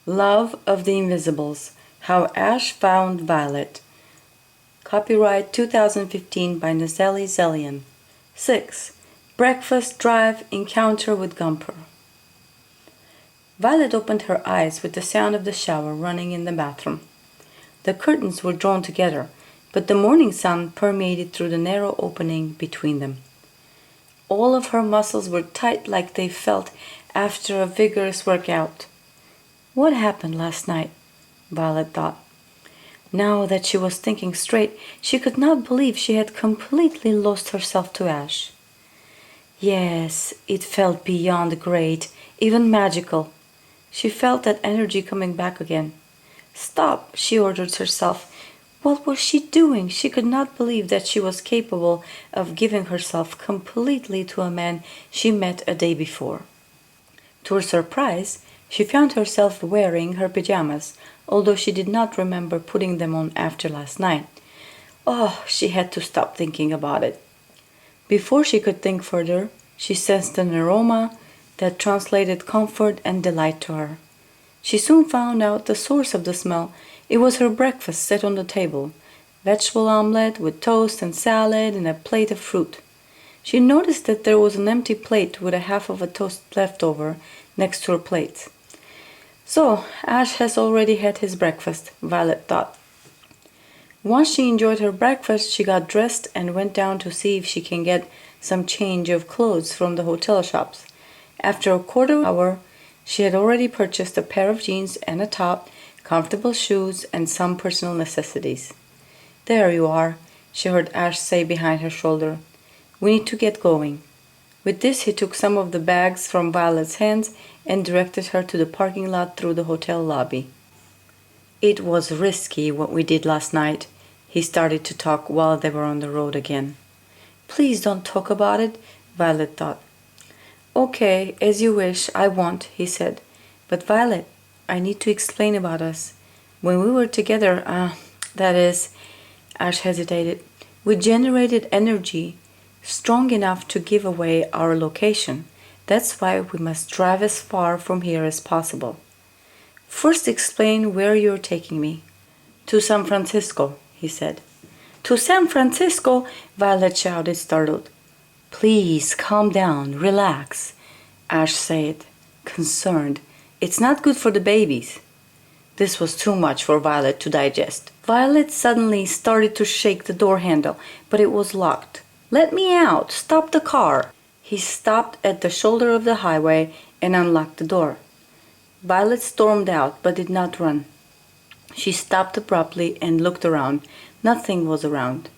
Love of the Invisibles, How Ash Found Violet. Copyright 2015 by Nazeli Zelian. 6. Breakfast Drive Encounter with Gumper. Violet opened her eyes with the sound of the shower running in the bathroom. The curtains were drawn together, but the morning sun permeated through the narrow opening between them. All of her muscles were tight like they felt after a vigorous workout. What happened last night? Violet thought. Now that she was thinking straight, she could not believe she had completely lost herself to Ash. Yes, it felt beyond great, even magical. She felt that energy coming back again. Stop, she ordered herself. What was she doing? She could not believe that she was capable of giving herself completely to a man she met a day before. To her surprise, she found herself wearing her pajamas, although she did not remember putting them on after last night. Oh, she had to stop thinking about it. Before she could think further, she sensed an aroma that translated comfort and delight to her. She soon found out the source of the smell. It was her breakfast set on the table, vegetable omelette with toast and salad and a plate of fruit. She noticed that there was an empty plate with a half of a toast left over next to her plate. So, Ash has already had his breakfast, Violet thought. Once she enjoyed her breakfast, she got dressed and went down to see if she can get some change of clothes from the hotel shops. After a quarter hour, she had already purchased a pair of jeans and a top, comfortable shoes, and some personal necessities. There you are, she heard Ash say behind her shoulder. We need to get going. With this, he took some of the bags from Violet's hands and directed her to the parking lot through the hotel lobby. It was risky what we did last night. He started to talk while they were on the road again. Please don't talk about it, Violet thought. Okay, as you wish, I won't, he said. But Violet, I need to explain about us. When we were together, that is, Ash hesitated, we generated energy strong enough to give away our location. That's why we must drive as far from here as possible. First explain where you're taking me. To San Francisco, he said. To San Francisco, Violet shouted, startled. Please, calm down, relax, Ash said, concerned. It's not good for the babies. This was too much for Violet to digest. Violet suddenly started to shake the door handle, but it was locked. Let me out! Stop the car! He stopped at the shoulder of the highway and unlocked the door. Violet stormed out, but did not run. She stopped abruptly and looked around. Nothing was around.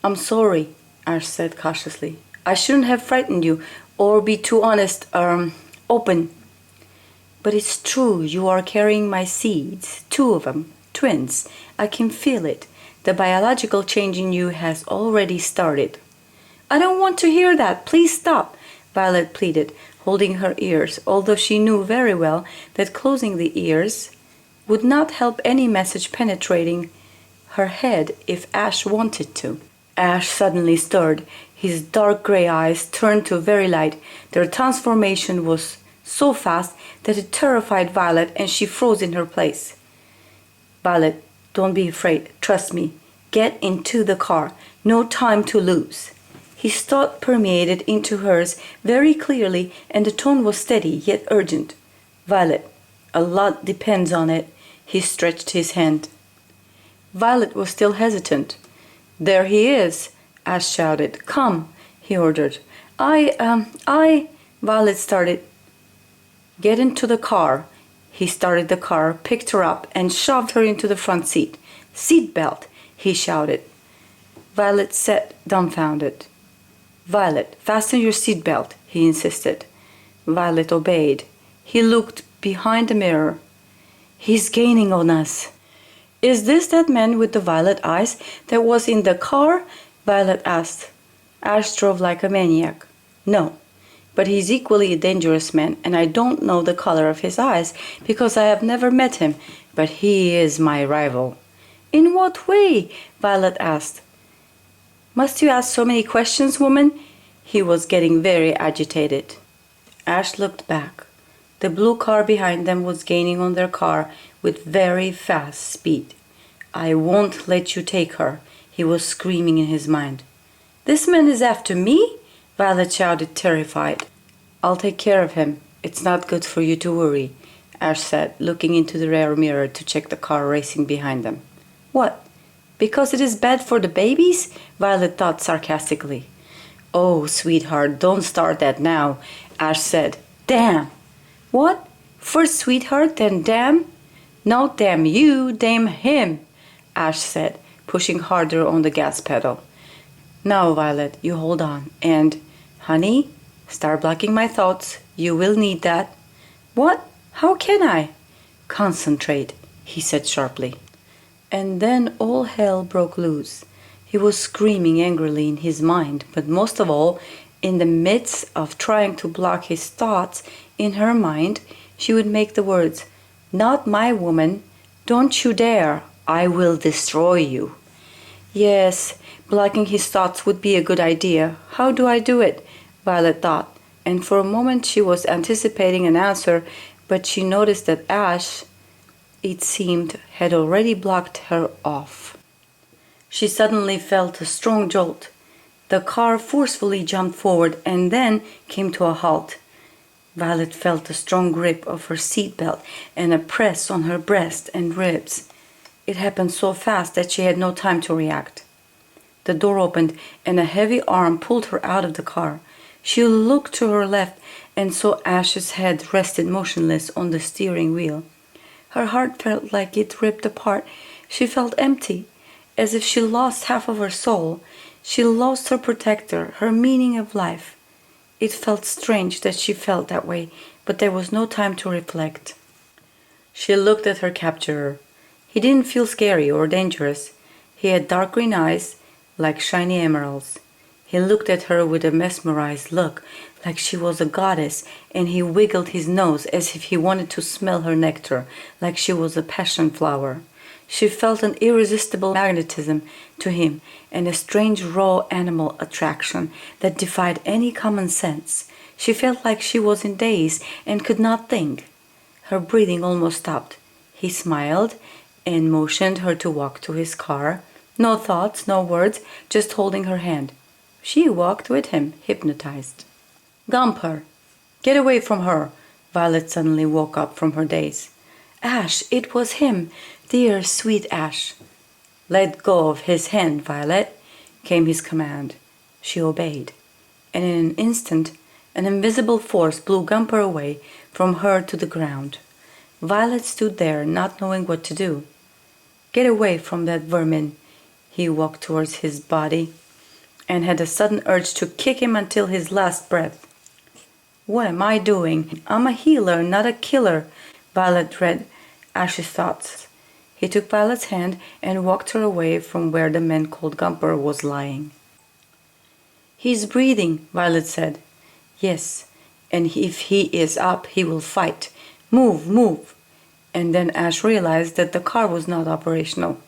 I'm sorry, Ash said cautiously. I shouldn't have frightened you, or be too honest, open. But it's true, you are carrying my seeds, 2 of them, twins. I can feel it. The biological change in you has already started. I don't want to hear that. Please stop, Violet pleaded, holding her ears, although she knew very well that closing the ears would not help any message penetrating her head if Ash wanted to. Ash suddenly stirred. His dark gray eyes turned to very light. Their transformation was so fast that it terrified Violet and she froze in her place. Violet, don't be afraid. Trust me. Get into the car. No time to lose. His thought permeated into hers very clearly, and the tone was steady yet urgent. Violet, a lot depends on it. He stretched his hand. Violet was still hesitant. There he is, Ash shouted. Come, he ordered. Violet started. Get into the car. He started the car, picked her up, and shoved her into the front seat. Seat belt, he shouted. Violet sat dumbfounded. Violet, fasten your seat belt, he insisted. Violet obeyed. He looked behind the mirror. He's gaining on us. Is this that man with the violet eyes that was in the car? Violet asked. Ash drove like a maniac. No, but he's equally a dangerous man, and I don't know the color of his eyes because I have never met him, but he is my rival. In what way? Violet asked. Must you ask so many questions, woman? He was getting very agitated. Ash looked back. The blue car behind them was gaining on their car with very fast speed. "I won't let you take her," he was screaming in his mind. "This man is after me?" Violet shouted, terrified. "I'll take care of him. It's not good for you to worry," Ash said, looking into the rear mirror to check the car racing behind them. "What? Because it is bad for the babies?" Violet thought sarcastically. "Oh, sweetheart, don't start that now," Ash said. "Damn!" "What? First sweetheart, then damn?" "No, damn you, damn him," Ash said, pushing harder on the gas pedal. "Now, Violet, you hold on. And, honey, start blocking my thoughts. You will need that." "What? How can I?" "Concentrate," he said sharply. And then all hell broke loose. He was screaming angrily in his mind, but most of all, in the midst of trying to block his thoughts, in her mind, she would make the words, "Not my woman. Don't you dare. I will destroy you." Yes, blocking his thoughts would be a good idea. How do I do it? Violet thought, and for a moment she was anticipating an answer, but she noticed that Ash, it seemed, had already blocked her off. She suddenly felt a strong jolt. The car forcefully jumped forward and then came to a halt. Violet felt a strong grip of her seatbelt and a press on her breast and ribs. It happened so fast that she had no time to react. The door opened and a heavy arm pulled her out of the car. She looked to her left and saw Ash's head rested motionless on the steering wheel. Her heart felt like it ripped apart. She felt empty, as if she lost half of her soul. She lost her protector, her meaning of life. It felt strange that she felt that way, but there was no time to reflect. She looked at her capturer. He didn't feel scary or dangerous. He had dark green eyes, like shiny emeralds. He looked at her with a mesmerized look, like she was a goddess, and he wiggled his nose as if he wanted to smell her nectar, like she was a passion flower. She felt an irresistible magnetism to him and a strange raw animal attraction that defied any common sense. She felt like she was in daze and could not think. Her breathing almost stopped. He smiled and motioned her to walk to his car. No thoughts, no words, just holding her hand. She walked with him, hypnotized. "Gumper! Get away from her!" Violet suddenly woke up from her daze. "Ash, it was him! Dear, sweet Ash!" "Let go of his hand, Violet," came his command. She obeyed, and in an instant, an invisible force blew Gumper away from her to the ground. Violet stood there, not knowing what to do. "Get away from that vermin!" He walked towards his body and had a sudden urge to kick him until his last breath. "What am I doing? I'm a healer, not a killer," Violet read Ash's thoughts. He took Violet's hand and walked her away from where the man called Gumper was lying. "He's breathing," Violet said. "Yes, and if he is up, he will fight. Move, move." And then Ash realized that the car was not operational.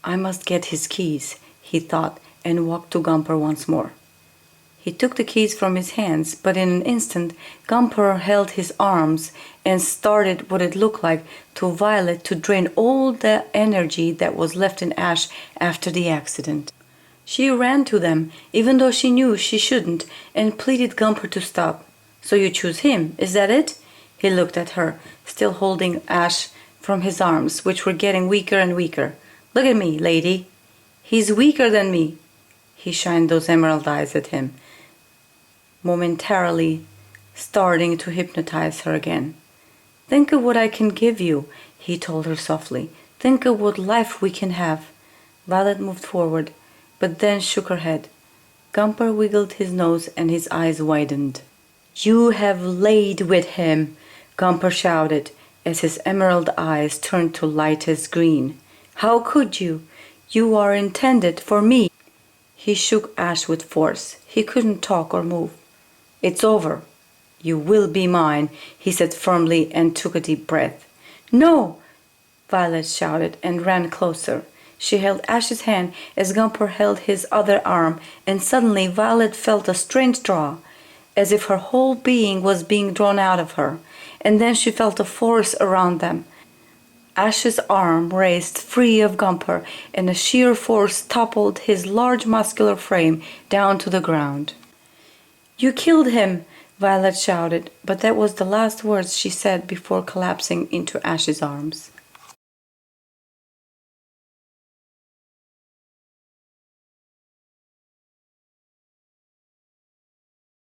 "I must get his keys," he thought, and walked to Gumper once more. He took the keys from his hands, but in an instant Gumper held his arms and started what it looked like to Violet to drain all the energy that was left in Ash after the accident. She ran to them, even though she knew she shouldn't, and pleaded Gumper to stop. "So you choose him, is that it?" He looked at her, still holding Ash from his arms, which were getting weaker and weaker. "Look at me, lady. He's weaker than me." He shined those emerald eyes at him, momentarily starting to hypnotize her again. "Think of what I can give you," he told her softly. "Think of what life we can have." Violet moved forward, but then shook her head. Gumper wiggled his nose and his eyes widened. "You have laid with him," Gumper shouted as his emerald eyes turned to lightest green. "How could you? You are intended for me." He shook Ash with force. He couldn't talk or move. "It's over. You will be mine," he said firmly and took a deep breath. "No!" Violet shouted and ran closer. She held Ash's hand as Gumper held his other arm, and suddenly Violet felt a strange draw. as if her whole being was being drawn out of her, and then she felt a force around them. Ash's arm raised free of Gumper, and a sheer force toppled his large muscular frame down to the ground. "You killed him!" Violet shouted, but that was the last words she said before collapsing into Ash's arms.